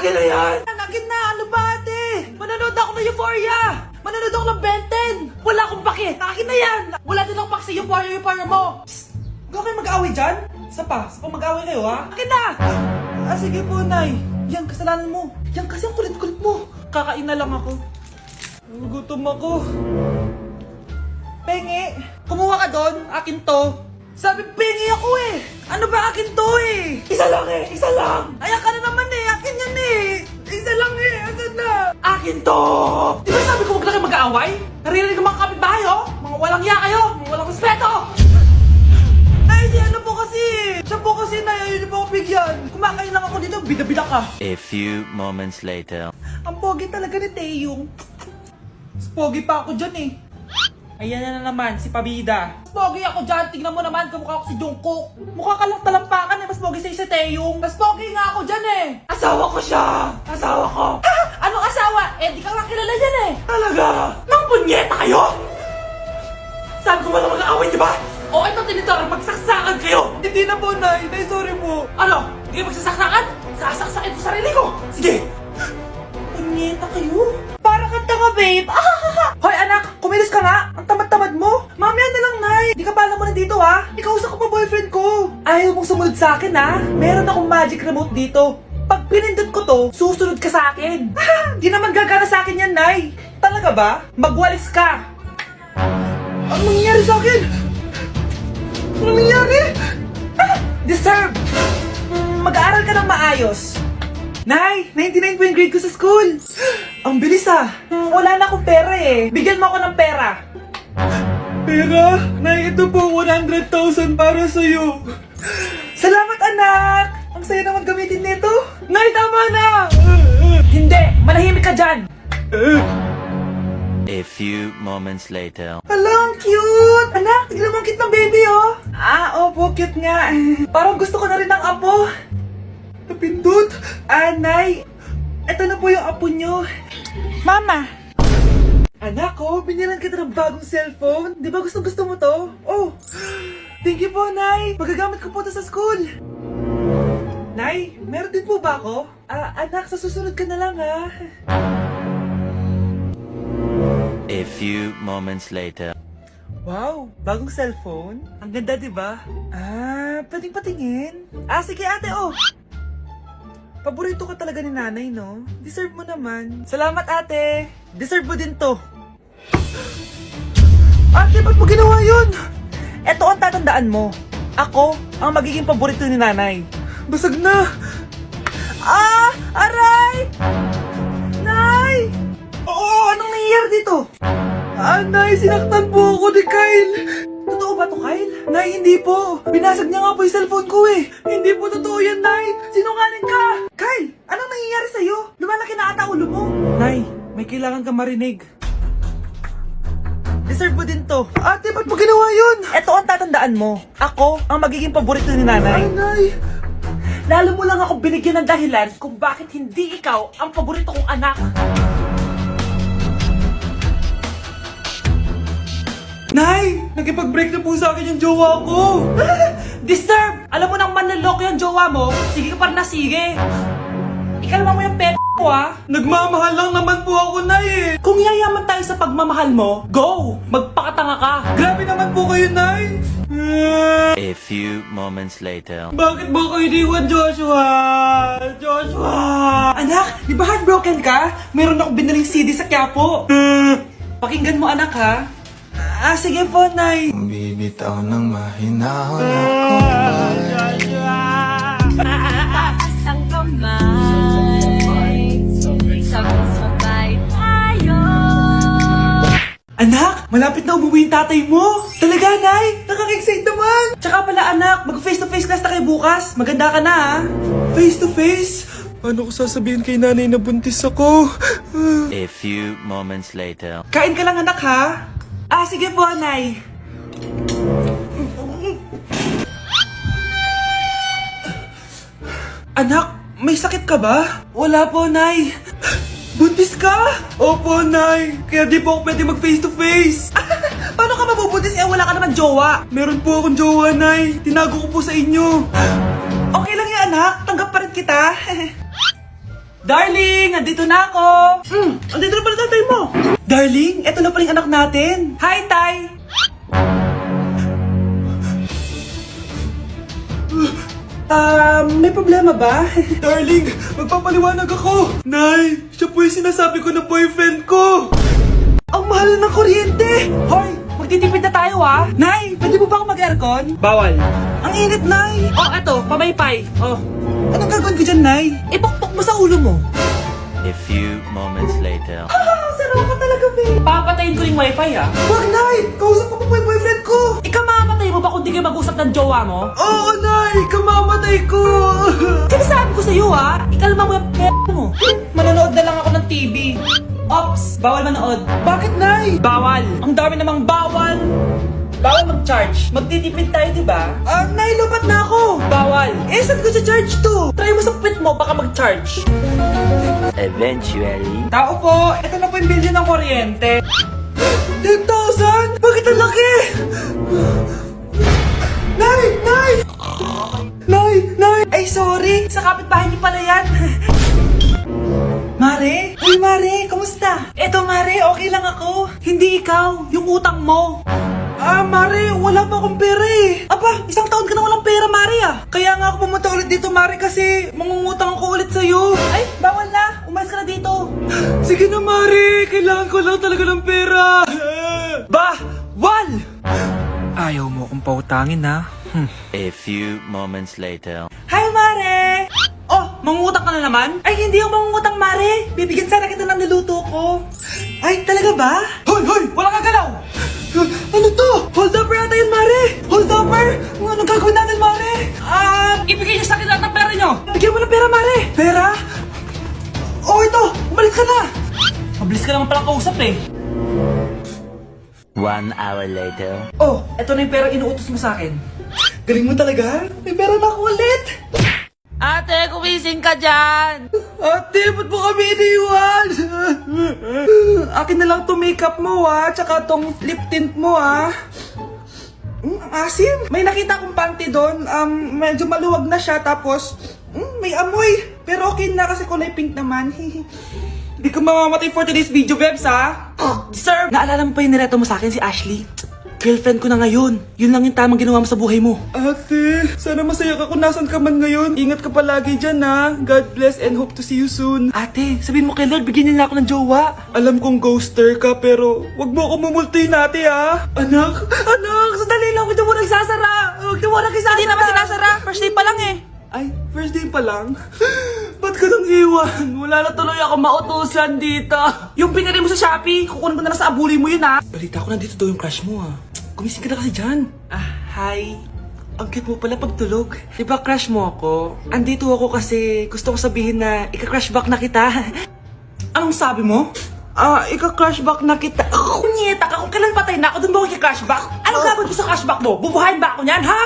Akin na yan! Akin na! Ano ba ate? Manonood ako ng Euphoria! Manonood ako ng Ben 10! Wala akong pake! Akin na yan! Wala din akong pake sa Euphoria mo! Psst! Huwag kayo mag-away dyan? Isa pa mag-away kayo ha? Akin na! Sige po, Nay. Yan, kasalanan mo. Yan kasi ang kulit-kulit mo. Kakain na lang ako. Gutom ako. Pengi, kumuha ka doon. Akin to. Sabi, pengi ako eh. Ano ba akin to eh? Isa lang eh, isa lang. Ayan ka na naman eh, akin yan eh. Isa lang eh, asan na? Akin to. Di ba sabi ko huwag lang kayo mag-aaway? Naririnig ang mga kapitbahay oh. Mga walang iya kayo, mga walang respeto. Ay, di ano po kasi. Siya po kasi na, yun po ako bigyan. Kumakain lang ako dito, bida-bida ka. A few moments later. Ang pogi talaga ni Taeyong. Mas pogi pa ako dyan eh. Ayan na naman, si Pabida. Mas pogi ako dyan, tignan mo naman, kamukha ako si Jungkook. Mukha ka lang talampakan eh, mas pogi sa'yo si Taeyong. Mas pogi nga ako dyan eh. Asawa ko siya! Asawa ko! Ha? Anong asawa? Eh, di ka nga kilala dyan eh. Talaga? Nang punyeta kayo? Sabi ko wala mag-aaway, di ba? O ito tinitor, magsaksakan kayo! Hindi na po, Nay. Nay, sorry po. Ano? Hindi kayo magsasaksakan? Sasaksakin ko sarili ko! Sige! Punyeta kayo? Para kang tanga, babe! Hoy, anak! Kumilos ka nga! Ang tamad-tamad mo! Mamaya na lang, Nay! Di ka pala mo nandito, ha? Ikausap ko pa boyfriend ko! Ayaw mong sumunod sa akin, ha? Meron akong magic remote dito. Pag pinindot ko to, susunod ka sa akin. Di naman gagana sa akin yan, Nay! Talaga ba? Magwalis ka! Ano nangyayari sa akin? Ano nangyari? Deserve! Mag-aaral ka ng maayos. Nay, 99 po yung grade ko sa school. Ang bilis ah. Wala na akong pera eh. Bigyan mo ako ng pera. Pera? Nay, ito po 100,000 para sa'yo. Salamat anak! Ang saya naman gamitin nito. Nay, tama na! Hindi! Manahimik ka dyan! A few moments later. Hala, ang cute! Anak, tignan mo ang cute ng baby, oh! Opo, cute nga. Parang gusto ko na rin ng apo. Napindot! Nay, eto na po yung apo nyo. Mama! Anak, binilan kita ng bagong cellphone. Di ba gusto mo to? Oh! Thank you po, Nay! Magagamit ko po to sa school. Nay, meron din po ba ako? Anak, sa susunod ka na lang, ha? A few moments later. Wow, bagong cellphone? Ang ganda, di ba? Pwedeng patingin? Sige ate, oh! Paborito ka talaga ni nanay, no? Deserve mo naman. Salamat, ate! Deserve mo din to. Ate, ba't mo ginawa yun? Eto ang tatandaan mo. Ako ang magiging paborito ni nanay. Basag na! Aray! Nay! Oo, anong nangyayari dito? Nay, sinaktan po ako ni Kyle. Totoo ba to, Kyle? Nay, hindi po. Binasag niya nga po yung cellphone ko eh. Hindi po totoo yan, Nay. Sinungaling ka. Kyle, anong nangyayari sa'yo? Lumalaki na ata ulo mo. Nay, may kailangan kang marinig. Deserve mo din to. Ate, ba't mo ginawa yun? Eto ang tatandaan mo. Ako ang magiging paborito ni nanay. Nay. Lalo mo lang ako binigyan ng dahilan kung bakit hindi ikaw ang paborito kong anak. Nay! Nakipag-break na po sa akin yung jowa ko! Disturb! Alam mo nang manloloko yung jowa mo, sige ka pa rin na sige! Ikalma mo yung ko ah! Nagmamahal lang naman po ako, Nay eh! Kung yayaman tayo sa pagmamahal mo, go! Magpakatanga ka! Grabe naman po kayo, Nay! A few moments later. Bakit mo ko iniwan, Joshua? Joshua! Anak, di ba heartbroken ka? Meron akong binaling CD sa Quiapo. Pakinggan mo, anak, ha? Sige po, Nay. Bibitaw ng mahinahon ako Taas ang kamay, sabay-sabay tayo. Anak, malapit na umuwi yung tatay mo. Talaga, Nay? Nakaka-excite naman. Tsaka pala, anak, mag-face-to-face class na kayo bukas. Maganda ka na, ha? Face-to-face? Paano ko sasabihin kay nanay na buntis ako? A few moments later. Kain ka lang, anak, ha? Sige po, Nay. Anak, may sakit ka ba? Wala po, Nay. Buntis ka? Opo, Nay. Kaya di po ako pwede mag face to face. Paano ka mabubuntis wala ka naman jowa? Meron po akong jowa, Nay. Tinago ko po sa inyo. Okay lang yan, anak. Tanggap pa rin kita. Darling, nandito na ako. Andito na pala tatay mo. Darling, eto na pala yung anak natin. Hi, Tay. May problema ba? Darling, magpapaliwanag ako. Nay, siya po yung sinasabi ko na boyfriend ko. Ang mahal ng kuryente. Hoy, magtitipid na tayo ah. Nay, pwede mo ba ako mag-aircon? Bawal. Ang init, Nay. Oh, eto, pamaypay. Oh. Anong gagawin ko dyan, Nay? Ipokpok mo sa ulo mo. A few moments later. Sarap ka talaga, babe. Papatayin ko yung wifi, ah. Wag, Nay! Kausap ko pa po yung boyfriend ko. Ikamamatay mo ba kung di kayo mag-usap ng jowa mo? Oo, Nay! Kamamatay ko! Sinasabi ko sa'yo, ah. Ikalma mo yung mo. Manonood na lang ako ng TV. Ops! Bawal manood. Bakit, Nay? Bawal. Ang dami namang bawal. Bawal mag-charge. Magtitipid tayo, di ba? Nay, lupat na ako. Bawal. Saan ko sa-charge to? Try mo sa pit mo, baka mag-charge. Eventually. Tao po, ito na po yung bilhin ng kuryente. 10,000? Bakit ang laki? Nay! Nay! Nay! Nay! Ay, sorry. Sa kapitbahay niyo pala yan. Mare? Uy, Mare, kamusta? Eto, Mare, okay lang ako. Hindi ikaw, yung utang mo. Mare, wala pa akong pera eh. Aba, isang taon ka na walang pera, Mare ah. Kaya nga ako pumunta ulit dito, Mare, kasi mangungutang ako ulit sa'yo. Ay, bawal na. Umalis ka na dito. Sige na, Mare. Kailangan ko lang talaga ng pera. Wal! Ayaw mo akong pautangin, ha? A few moments later. Hi, Mare! Oh, mangungutang ka na naman? Ay, hindi ako mangungutang, Mare. Bibigyan sana kita ng niluto ko. Ay, talaga ba? Hoy! Wala ka galaw! Ano to? Hold upper yata yun, Mare! Hold upper? Anong gagawin natin, Mare? Ibigay niyo sa akin lahat ng pera niyo! Bigyan mo ng pera, Mare! Pera? Oh, ito! Umalis ka na! Mabilis ka naman palang kausap eh. 1 hour later. Oh, eto na yung pera inuutos mo sa akin. Galing mo talaga? May pera na ako ulit! Ate, kumising ka dyan! Ate, ba't mo kami iniwan? Akin na lang to makeup mo tsaka tong lip tint mo ang asim. May nakita akong panty doon, medyo maluwag na siya tapos may amoy. Pero okay na kasi kulay pink naman. Hindi ka mamamatay for today's video, Bebs Sir! Naalala mo pa yung nireto mo sa akin si Ashley? Girlfriend ko na ngayon. Yun lang yung tamang ginawa mo sa buhay mo. Ate, sana masaya ka kung nasan ka man ngayon. Ingat ka palagi dyan God bless and hope to see you soon. Ate, sabihin mo kay Lord, bigyan niya na ako ng jowa. Alam kong ghoster ka pero wag mo ako mumultuin ate Anak, sandali lang. Huwag mo nagsasara. Huwag mo nagsasara. Hindi naman sinasara. First day pa lang eh. Ay, first day pa lang? Ba't ka nang iwan? Wala na tuloy ako mautusan dito. Yung pinili mo sa Shopee, kukunin ko na lang sa abuli mo yun Balita ko nandito daw yung crush mo Gumising ka na kasi dyan. Hi. Ang cute mo pala pagtulog. Diba crush mo ako? Andito ako kasi gusto ko sabihin na ika-crush back na kita. Anong sabi mo? Ika-crush back na kita. Kunyeta ka, kung kailan patay na ako, dun ba ako ika-crush back? Anong gagawin ko sa crush back mo? Bubuhayin ba ako niyan, ha?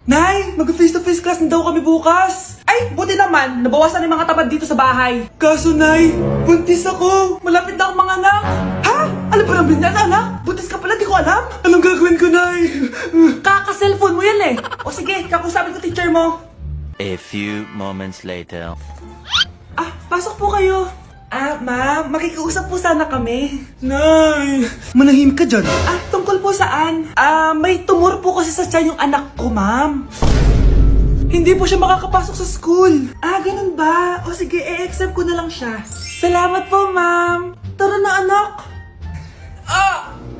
Nay, mag-face-to-face class na daw kami bukas. Ay, buti naman, nabawasan yung mga tamad dito sa bahay. Kaso, Nay, buntis ako. Malapit na akong mga anak. Ha? Alam ba naman yan, anak? Buntis ka pala, di ko alam. Anong gagawin ko, Nay? Kaka-cellphone mo yan O sige, kakusapin ko teacher mo. A few moments later. Pasok po kayo. Ma'am, makikiusap po sana kami. Nay, manahim ka dyan. Tungkol po saan? May tumor po kasi sa tiyan yung anak ko, ma'am. Hindi po siya makakapasok sa school. Ganun ba? O sige, i-accept ko na lang siya. Salamat po, ma'am. Tara na, anak.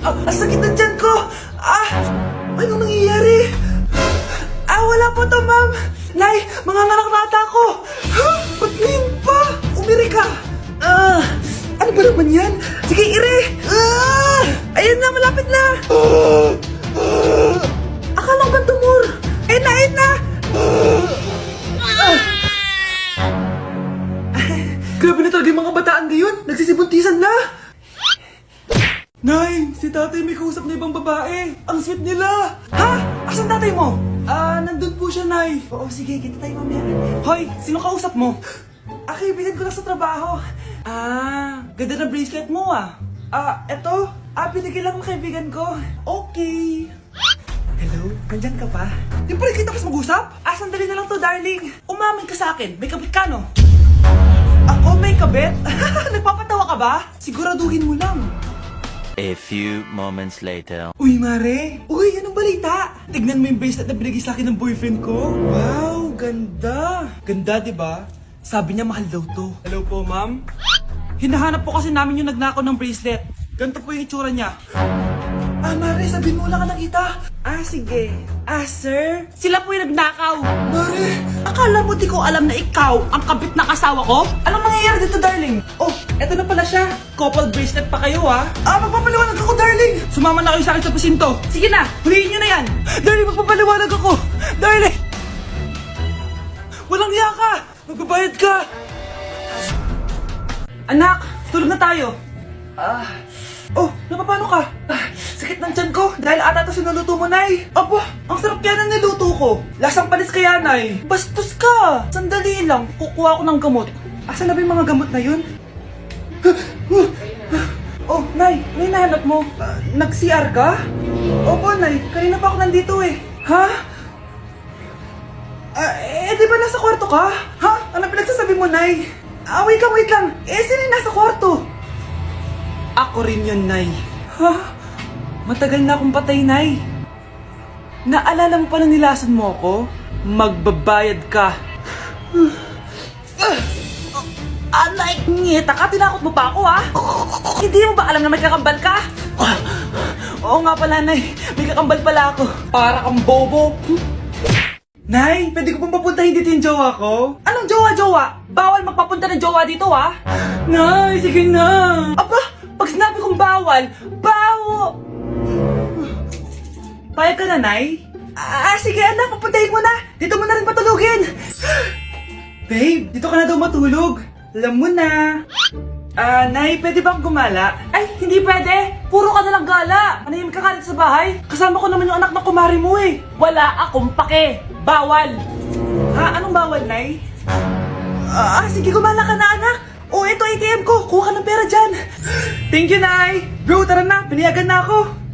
Ang sakit na tiyan ko. Anong nangyayari? Wala po to, ma'am. Nay, manganganak na ata ako. Ba't ngayon pa? Umiri ka. Ano ba naman yan? Sige, ire! Ayun na, malapit na! Akala ko ba tumor? Ayun na! Grabe na talaga yung mga bataan ngayon! Nagsisibuntisan na! Nay, si tatay may kausap na ibang babae. Ang sweet nila. Ha? Asan tatay mo? Nandun po siya, Nay. Oo, sige, kita tayo mamaya. Hoy, sino kausap mo? Kaibigan ko lang sa trabaho. Ganda na bracelet mo eto. Binigyan lang ng kaibigan ko. Okay. Hello? Nandyan ka pa? Di pa rin kita pas mag-usap? Sandali na lang to, darling. Umamin ka sa akin. May kabit ka, no? Ako may may kabit? Nagpapatawa ka ba? Siguraduhin mo lang. A few moments later. Uy, Mare! Uy, anong balita? Tignan mo yung bracelet na binigay sa akin ng boyfriend ko. Wow, ganda! Ganda, di ba? Sabi niya mahal daw to. Hello po, ma'am? Hinahanap po kasi namin yung nagnakaw ng bracelet. Ganito po yung itsura niya. Ah, Mare, sabihin mo wala ka nakita. Ah, sige. Ah, sir? Sila po yung nagnakaw. Mare, akala mo di ko alam na ikaw ang kabit ng asawa ko? Anong mangyayari dito, darling? Oh, eto na pala siya. Couple bracelet pa kayo, ha? Ah, magpapaliwanag ako, darling. Sumama na kayo sa akin sa presinto. Sige na, huliin nyo na yan. Darling, magpapaliwanag ako. Darling! Walang hiya ka. Magbabayad ka. Anak, tulog na tayo. Oh, napapano ka? Sakit ng tiyan ko dahil ata ito sinuluto mo, Nay. Aba, ang sarap kaya ng niluto ko. Lasang panis kaya, Nay. Bastos ka. Sandali lang, kukuha ko ng gamot. Asan na ba yung mga gamot na yun? Oh, Nay, ano yung nahanap mo? Nag-CR ka? Opo, Nay, kanina pa ako nandito eh. Ha? Di ba nasa kwarto ka? Ha? Ano pinagsasabi mo, Nay? Wait lang. Sino yung nasa kwarto? Ako rin yun, Nay. Ha? Matagal na akong patay, Nay. Naalala mo pa na nilasan mo ako? Magbabayad ka. Nay, ngita ka, tinakot mo pa ako, ha? Hindi mo ba alam na may kakambal ka? Oo nga pala, Nay. May kakambal pala ako. Para kang bobo. Nay, pwede ko pong papuntahin dito yung jowa ko? Anong jowa-jowa? Bawal magpapunta ng jowa dito, ha? Nay, sige na. Aba, pag sinabi kong bawal, Payag ka na, Nay? Sige anak, papuntahin mo na. Dito mo na rin patulugin. Babe, dito ka na daw matulog. Alam mo na. Nay, pwede bang gumala? Ay, hindi pwede. Puro ka nalang gala. Manahimik ka dito sa bahay. Kasama ko naman yung anak ng kumari mo eh. Wala akong pake. Bawal. Ha? Anong bawal, Nay? Sige, gumala ka na, anak. Oh, ito ATM ko. Kuha ka ng pera dyan. Thank you, Nay. Bro, tara na. Piniyagan na ako.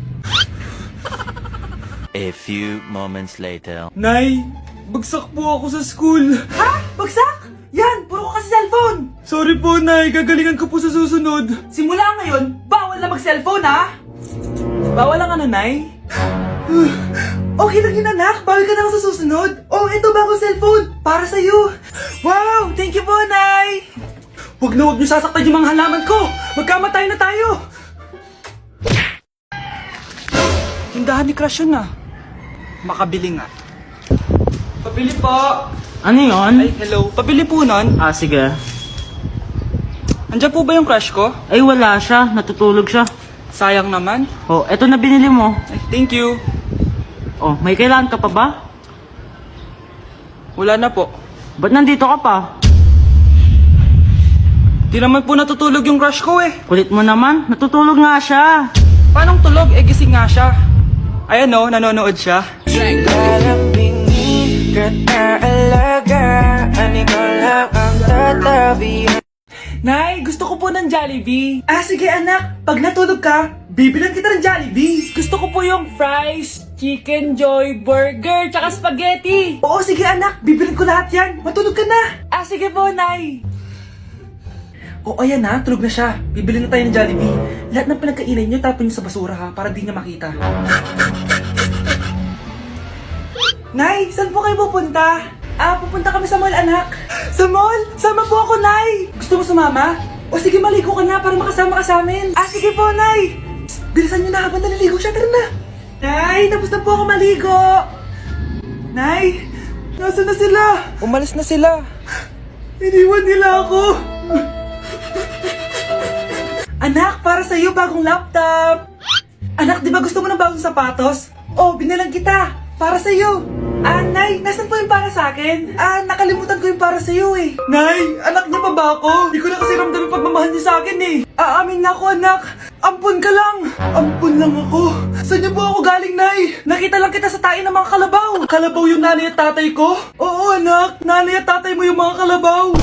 A few moments later. Nay, bagsak po ako sa school. Ha? Bagsak? Yan, puro ka kasi cellphone. Sorry po, Nay. Gagalingan ko po sa susunod. Simula ngayon, bawal na mag-cellphone, ha? Bawal lang ano, Nay? Okay lang yun, anak. Bawal ka na sa susunod. Oh, ito bagong cellphone. Para sa'yo. Wow, thank you po, Nay. Huwag na huwag niyo sasaktan yung mga halaman ko. Magkamatay na tayo. Tindahan ni Crush yun, makabili nga. Pabili po. Ano yun? Ay, hello. Pabili po nun. Sige. Andiyan po ba yung crush ko? Ay, wala siya. Natutulog siya. Sayang naman. Oh, eto na binili mo. Ay, thank you. Oh, may kailangan ka pa ba? Wala na po. Ba't nandito ka pa? Di naman po natutulog yung crush ko eh. Kulit mo naman. Natutulog nga siya. Paanong tulog? Gising nga siya. Ayan o, nanonood siya. Lalambingin ka talaga. Ano lang ang tatabi. Nay, gusto ko po ng Jollibee. Sige anak, pag natulog ka, bibilan kita ng Jollibee. Gusto ko po yung fries, chicken joy, burger, tsaka spaghetti. Oo, sige anak, bibilan ko lahat yan. Matulog ka na. Sige po, Nay. Oo, ayan na, tulog na siya. Bibili na tayo ng Jollibee. Lahat ng pinagkainan niyo, tapon niyo sa basura ha, para di niya makita. Nay, saan po kayo pupunta? Pupunta kami sa mall, anak. Sa mall? Sama po ako, Nay. Gusto mo sumama? O sige, maligo ka na para makasama ka sa amin. Sige po, Nay. Psst, bilisan niyo na habang naliligo siya. Tara na. Nay, tapos na po ako maligo. Nay, nasaan na sila? Umalis na sila. Iniwan nila ako. Anak, para sa'yo, bagong laptop. Anak, di ba gusto mo ng bagong sapatos? Oh, binilang kita. Para sa'yo. Nay, nasan po yung para sa akin? Nakalimutan ko yung para sa'yo eh. Nay, anak niya pa ba ako? Di ko na kasi ramdam yung pagmamahal niya sa akin eh. Aamin na ako, anak. Ampun ka lang. Ampun lang ako. Saan niyo po ako galing, Nay? Nakita lang kita sa tayo ng mga kalabaw. Kalabaw yung nanay at tatay ko? Oo, anak. Nanay at tatay mo yung mga kalabaw.